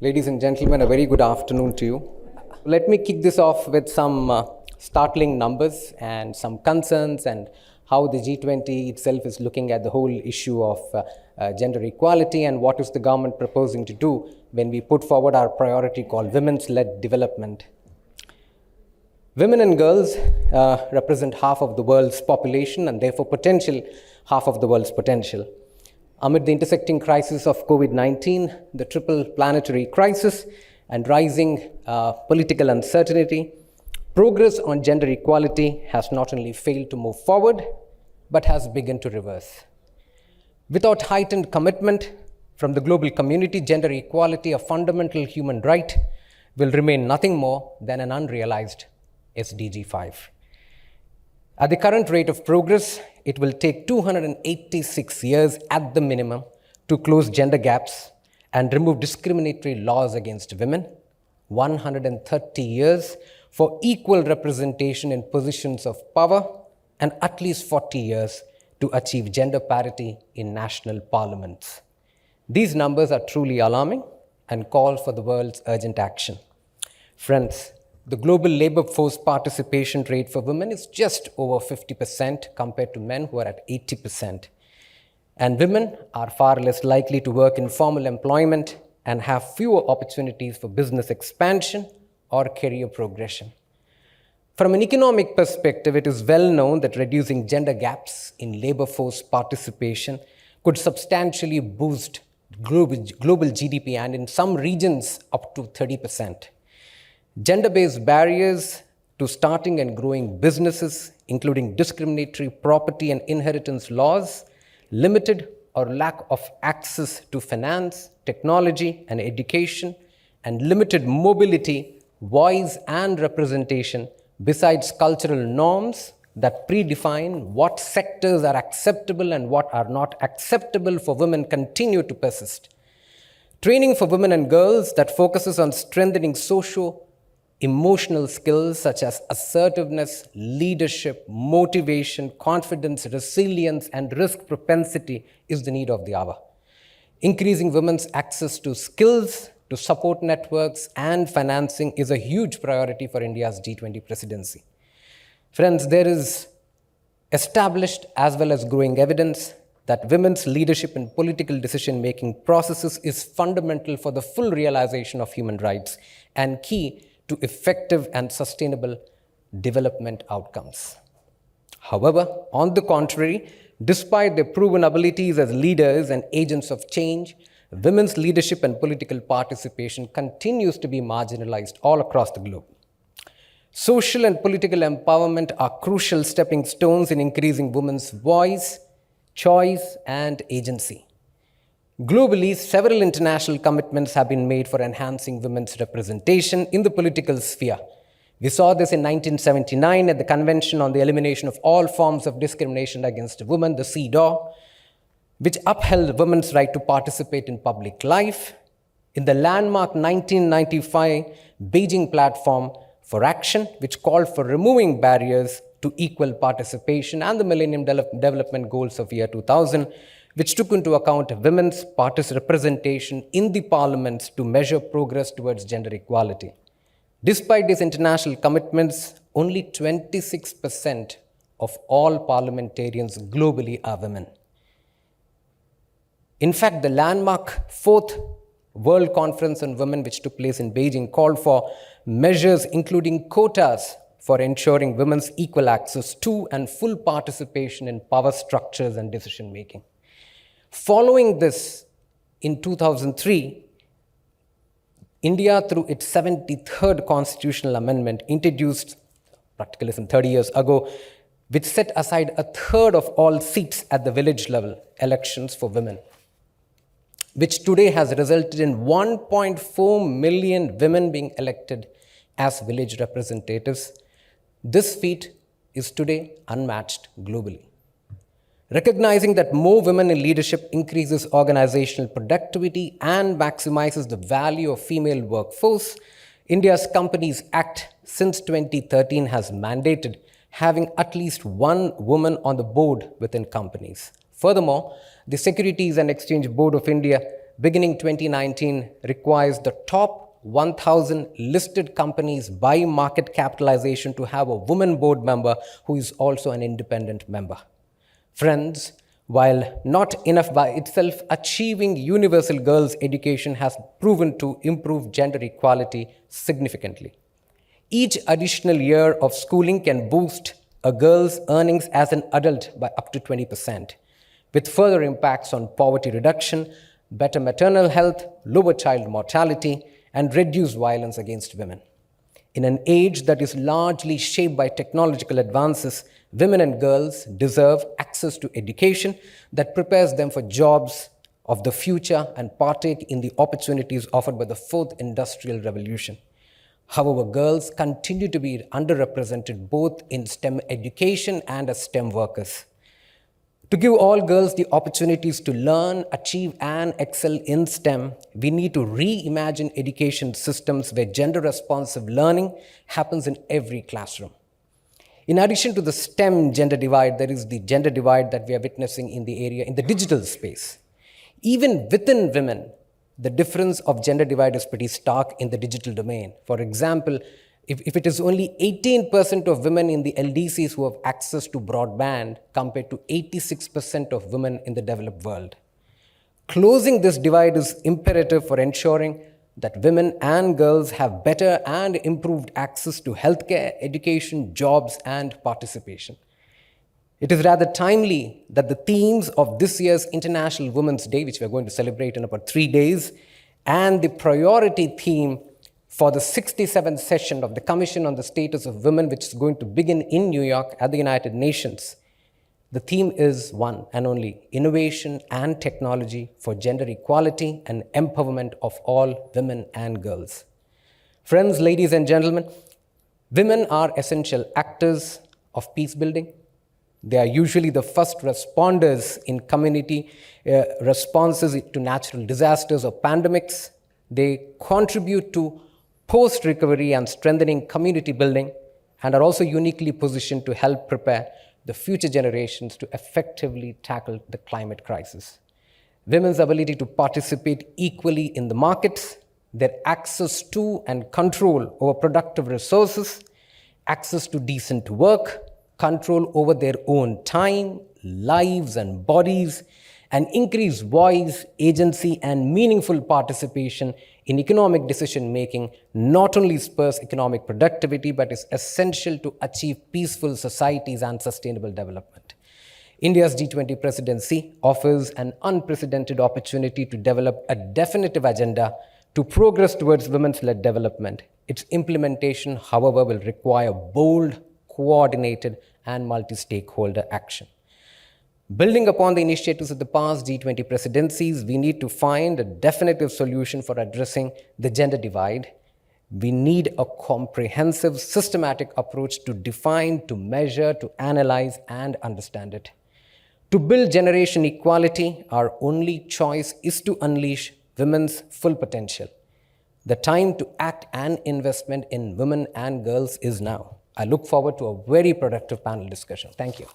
Ladies and gentlemen, a very good afternoon to you. Let me kick this off with some startling numbers and some concerns and how the G20 itself is looking at the whole issue of gender equality and what is the government proposing to do when we put forward our priority called women's-led development. Women and girls represent half of the world's population and therefore half of the world's potential. Amid the intersecting crisis of COVID-19, the triple planetary crisis, and rising political uncertainty, progress on gender equality has not only failed to move forward, but has begun to reverse. Without heightened commitment from the global community, gender equality, a fundamental human right, will remain nothing more than an unrealized SDG 5. At the current rate of progress, it will take 286 years at the minimum to close gender gaps and remove discriminatory laws against women, 130 years for equal representation in positions of power, and at least 40 years to achieve gender parity in national parliaments. These numbers are truly alarming and call for the world's urgent action. Friends, the global labor force participation rate for women is just over 50% compared to men who are at 80%. And women are far less likely to work in formal employment and have fewer opportunities for business expansion or career progression. From an economic perspective, it is well known that reducing gender gaps in labor force participation could substantially boost global GDP and in some regions up to 30%. Gender-based barriers to starting and growing businesses, including discriminatory property and inheritance laws, limited or lack of access to finance, technology, and education, and limited mobility, voice, and representation, besides cultural norms that predefine what sectors are acceptable and what are not acceptable for women, continue to persist. Training for women and girls that focuses on strengthening socio-emotional skills such as assertiveness, leadership, motivation, confidence, resilience, and risk propensity is the need of the hour. Increasing women's access to skills, to support networks, and financing is a huge priority for India's G20 presidency. Friends, there is established as well as growing evidence that women's leadership in political decision-making processes is fundamental for the full realization of human rights and key to effective and sustainable development outcomes. However, on the contrary, despite their proven abilities as leaders and agents of change, women's leadership and political participation continues to be marginalized all across the globe. Social and political empowerment are crucial stepping stones in increasing women's voice, choice, and agency. Globally, several international commitments have been made for enhancing women's representation in the political sphere. We saw this in 1979 at the Convention on the Elimination of All Forms of Discrimination Against Women, the CEDAW, which upheld women's right to participate in public life. In the landmark 1995 Beijing Platform for Action, which called for removing barriers to equal participation, and the Millennium Development Goals of year 2000, which took into account women's representation in the parliaments to measure progress towards gender equality. Despite these international commitments, only 26% of all parliamentarians globally are women. In fact, the landmark 4th World Conference on Women, which took place in Beijing, called for measures including quotas for ensuring women's equal access to and full participation in power structures and decision-making. Following this, in 2003, India, through its 73rd constitutional amendment, introduced, practically 30 years ago, which set aside a third of all seats at the village level elections for women, which today has resulted in 1.4 million women being elected as village representatives. This feat is today unmatched globally. Recognizing that more women in leadership increases organizational productivity and maximizes the value of female workforce, India's Companies Act since 2013 has mandated having at least one woman on the board within companies. Furthermore, the Securities and Exchange Board of India beginning 2019, requires the top 1,000 listed companies by market capitalization to have a woman board member who is also an independent member. Friends, while not enough by itself, achieving universal girls' education has proven to improve gender equality significantly. Each additional year of schooling can boost a girl's earnings as an adult by up to 20%, with further impacts on poverty reduction, better maternal health, lower child mortality, and reduced violence against women. In an age that is largely shaped by technological advances, women and girls deserve access to education that prepares them for jobs of the future and partake in the opportunities offered by the fourth industrial revolution. However, girls continue to be underrepresented both in STEM education and as STEM workers. To give all girls the opportunities to learn, achieve, and excel in STEM, we need to reimagine education systems where gender-responsive learning happens in every classroom. In addition to the STEM gender divide, there is the gender divide that we are witnessing in the digital space. Even within women, the difference of gender divide is pretty stark in the digital domain. For example, if it is only 18% of women in the LDCs who have access to broadband compared to 86% of women in the developed world. Closing this divide is imperative for ensuring that women and girls have better and improved access to healthcare, education, jobs, and participation. It is rather timely that the themes of this year's International Women's Day, which we are going to celebrate in about 3 days, and the priority theme for the 67th session of the Commission on the Status of Women, which is going to begin in New York at the United Nations. The theme is one and only: innovation and technology for gender equality and empowerment of all women and girls. Friends, ladies and gentlemen, women are essential actors of peace building. They are usually the first responders in community responses to natural disasters or pandemics. They contribute to post-recovery and strengthening community building, and are also uniquely positioned to help prepare the future generations to effectively tackle the climate crisis. Women's ability to participate equally in the markets, their access to and control over productive resources, access to decent work, control over their own time, lives, and bodies, and increased voice, agency, and meaningful participation in economic decision-making not only spurs economic productivity, but is essential to achieve peaceful societies and sustainable development. India's G20 presidency offers an unprecedented opportunity to develop a definitive agenda to progress towards women's-led development. Its implementation, however, will require bold, coordinated, and multi-stakeholder action. Building upon the initiatives of the past G20 presidencies, we need to find a definitive solution for addressing the gender divide. We need a comprehensive, systematic approach to define, to measure, to analyze, and understand it. To build generation equality, our only choice is to unleash women's full potential. The time to act and investment in women and girls is now. I look forward to a very productive panel discussion. Thank you.